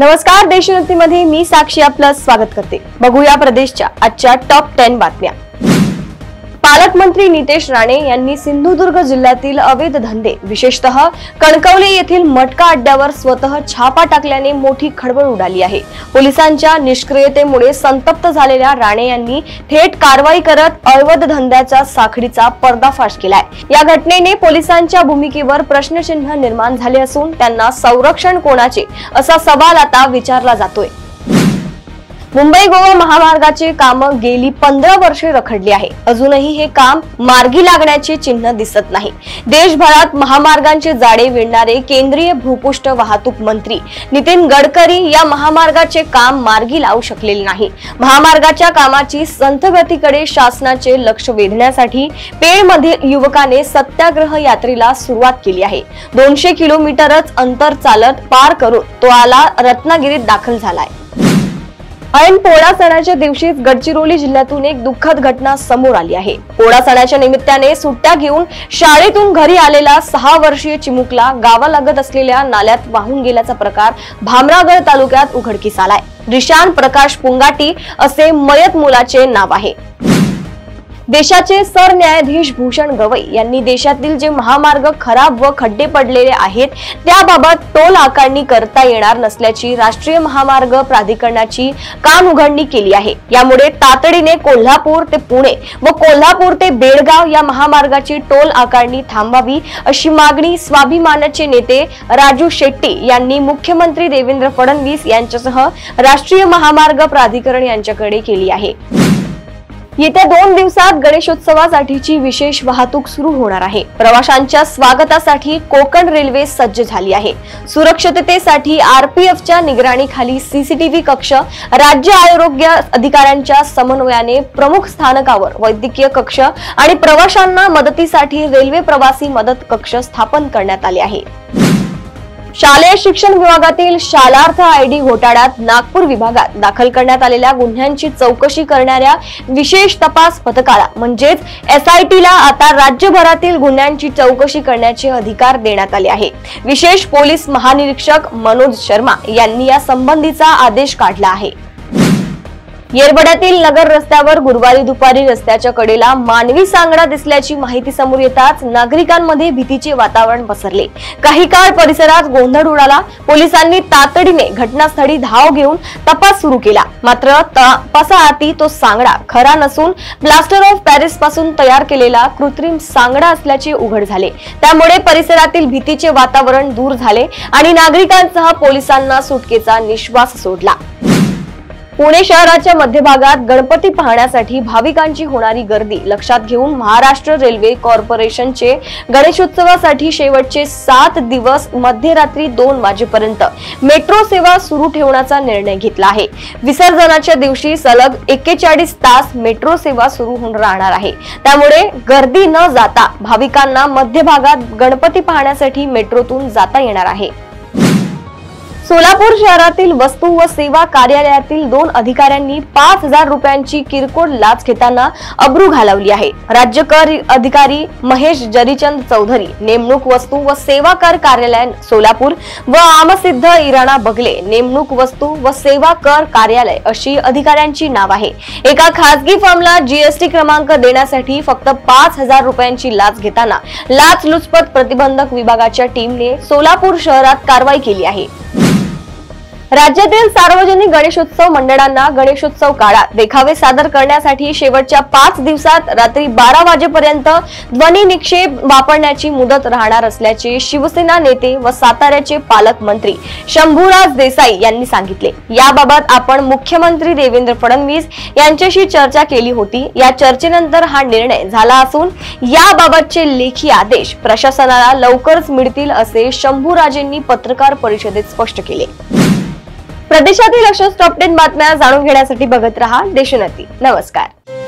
नमस्कार, देशोन्नतीमध्ये मी साक्षी आपलं स्वागत करते। बघूया प्रदेशच्या आजच्या टॉप 10 बातम्या। पालकमंत्री नितेश राणे यांनी सिंधुदुर्ग जिल्ह्यातील अवैध धंदे विशेषतः कणकवली येथील मटका अड्ड्यावर स्वतः छापा टाकल्याने मोठी खळबळ उडाली आहे। पोलिसांच्या निष्क्रियतेमुळे संतप्त झालेल्या राणे यांनी थेट कारवाई करत अवैध धंद्याच्या साखळीचा पर्दाफाश केलाय। या घटनेने पोलिसांच्या भूमिकेवर प्रश्नचिन्ह निर्माण झाले असून त्यांना संरक्षण कोणाचे असा सवाल आता विचारला जातोय। मुंबई गोवा महामार्गाचे काम गेली 15 वर्षे रखडली आहे। अजूनही हे काम मार्गी लागण्याचे चिन्ह दिसत नाही। देशभरात महामार्गांचे जाळे विणणारे केंद्रीय भूपृष्ठ वाहतूक मंत्री नितीन गडकरी या महामार्गाचे काम मार्गी लावू शकलेले नाही। महामार्गाच्या कामाची संथ गतीकडे शासनाचे लक्ष वेधण्यासाठी पेणमधील युवकाने सत्याग्रह यात्रेला सुरुवात केली आहे। 200 किलोमीटरच अंतर चालत पार करून तो आला रत्नागिरीत दाखल झालाय। ऐन पोळा सणाच्या दिवशीच गडचिरोली जिल्ह्यातून एक दुःखद घटना समोर आली आहे। पोळा सणाच्या निमित्ताने सुट्ट्या घेऊन शाळेतून घरी आलेला 6 वर्षीय चिमुकला गावालगत असलेल्या नाल्यात वाहून गेल्याचा प्रकार भामरागड तालुक्यात उघडकीस आलाय। रिशान प्रकाश पुंगाटी असे मयत मुलाचे नाव आहे। देशाचे सरन्यायाधीश भूषण गवई यांनी देशातील जे महामार्ग खराब व खड्डे पडलेले आहेत त्याबाबत टोल आकारणी करता येणार नसल्याची राष्ट्रीय महामार्ग प्राधिकरणाची कानउघडणी केली आहे। यामुळे तातडीने कोल्हापूर ते पुणे व कोल्हापूर ते बेळगाव या महामार्गाची टोल आकारणी थांबावी अशी मागणी स्वाभिमानाचे नेते राजू शेट्टी यांनी मुख्यमंत्री देवेंद्र फडणवीस यांच्यासह राष्ट्रीय महामार्ग प्राधिकरण यांच्याकडे केली आहे। येत्या 2 दिवसात गणेशोत्सवासाठीची विशेष वाहतूक सुरू होणार आहे। प्रवाशांच्या स्वागतासाठी कोकण रेल्वे सज्ज झाली आहे। सुरक्षिततेसाठी आरपीएफच्या निगराणीखाली सीसीटीव्ही कक्ष, राज्य आरोग्य अधिकाऱ्यांच्या समन्वयाने प्रमुख स्थानकावर वैद्यकीय कक्ष आणि प्रवाशांना मदतीसाठी रेल्वे प्रवासी मदत कक्ष स्थापन करण्यात आले आहे। शालेय शिक्षण विभागातील शालार्थ आयडी घोटाळ्यात नागपूर विभागात दाखल करण्यात आलेल्या गुन्ह्यांची चौकशी करणाऱ्या विशेष तपास पथकाला म्हणजेच एसआयटीला आता राज्यभरातील गुन्ह्यांची चौकशी करण्याचे अधिकार देण्यात आले आहे। विशेष पोलीस महानिरीक्षक मनोज शर्मा यांनी या संबंधीचा आदेश काढला आहे। येरवड्यातील नगर रस्त्यावर गुरुवारी दुपारी रस्त्याच्या कडेला मानवी सांगडा दिसल्याची माहिती समोर येताच नागरिकांमध्ये भीतीचे वातावरण पसरले। काही काळ परिसरात गोंधळ उडाला। पोलिसांनी तातडीने घटनास्थळी धाव घेऊन तपास सुरू केला। मात्र तपासाआधी तो सांगडा खरा नसून प्लास्टर ऑफ पॅरिस पासून तयार केलेला कृत्रिम सांगडा असल्याचे उघड झाले। त्यामुळे परिसरातील भीतीचे वातावरण दूर झाले आणि नागरिकांसह पोलिसांना सुटकेचा निश्वास सोडला। पुणे शहराच्या मध्यभागात गणपती पाहण्यासाठी भाविकांची होणारी गर्दी लक्षात घेऊन महाराष्ट्र रेल्वे कॉर्पोरेशनचे गणेशोत्सवासाठी शेवटचे 7 दिवस मध्यरात्री 2 वाजेपर्यंत मेट्रो सेवा सुरू ठेवण्याचा निर्णय घेतला आहे। विसर्जनाच्या दिवशी सलग 41 तास मेट्रो सेवा सुरू होऊन राहणार आहे। त्यामुळे गर्दी न जाता भाविकांना मध्यभागात गणपती पाहण्यासाठी मेट्रोतून जाता येणार आहे। सोलापूर शहरातील वस्तू व सेवा कार्यालयातील 2 अधिकाऱ्यांनी 5000 रुपयांची किरकोळ लाच घेताना अब्रू घालवली आहे। राज्य कर अधिकारी महेश जरीचंद चौधरी, नेमणूक वस्तू व सेवा कर कार्यालय सोलापूर व आमसिद्ध इराणा बगले, नेमणूक वस्तू व सेवा कर कार्यालय अशी अधिकाऱ्यांची नाव आहे। एका खासगी फर्मला जीएसटी क्रमांक देण्यासाठी फक्त 5000 रुपयांची लाच घेताना लाचलुचपत प्रतिबंधक विभागाच्या टीमने सोलापूर शहरात कारवाई केली आहे। राज्यातील सार्वजनिक गणेशोत्सव मंडळांना गणेशोत्सव काळात देखावे सादर करण्यासाठी शेवटच्या 5 दिवसात रात्री 12 वाजेपर्यंत ध्वनी निक्षेप वापरण्याची मुदत राहणार असल्याचे शिवसेना नेते व साताऱ्याचे पालकमंत्री शंभूराज देसाई यांनी सांगितले। याबाबत आपण मुख्यमंत्री देवेंद्र फडणवीस यांच्याशी चर्चा केली होती। या चर्चेनंतर हा निर्णय झाला असून याबाबतचे लेखी आदेश प्रशासनाला लवकरच मिळतील असे शंभूराजेंनी पत्रकार परिषदेत स्पष्ट केले। प्रदेशातील अशाच टॉप 10 बातम्या जाणून घेण्यासाठी बघत रहा देशोन्नती। नमस्कार।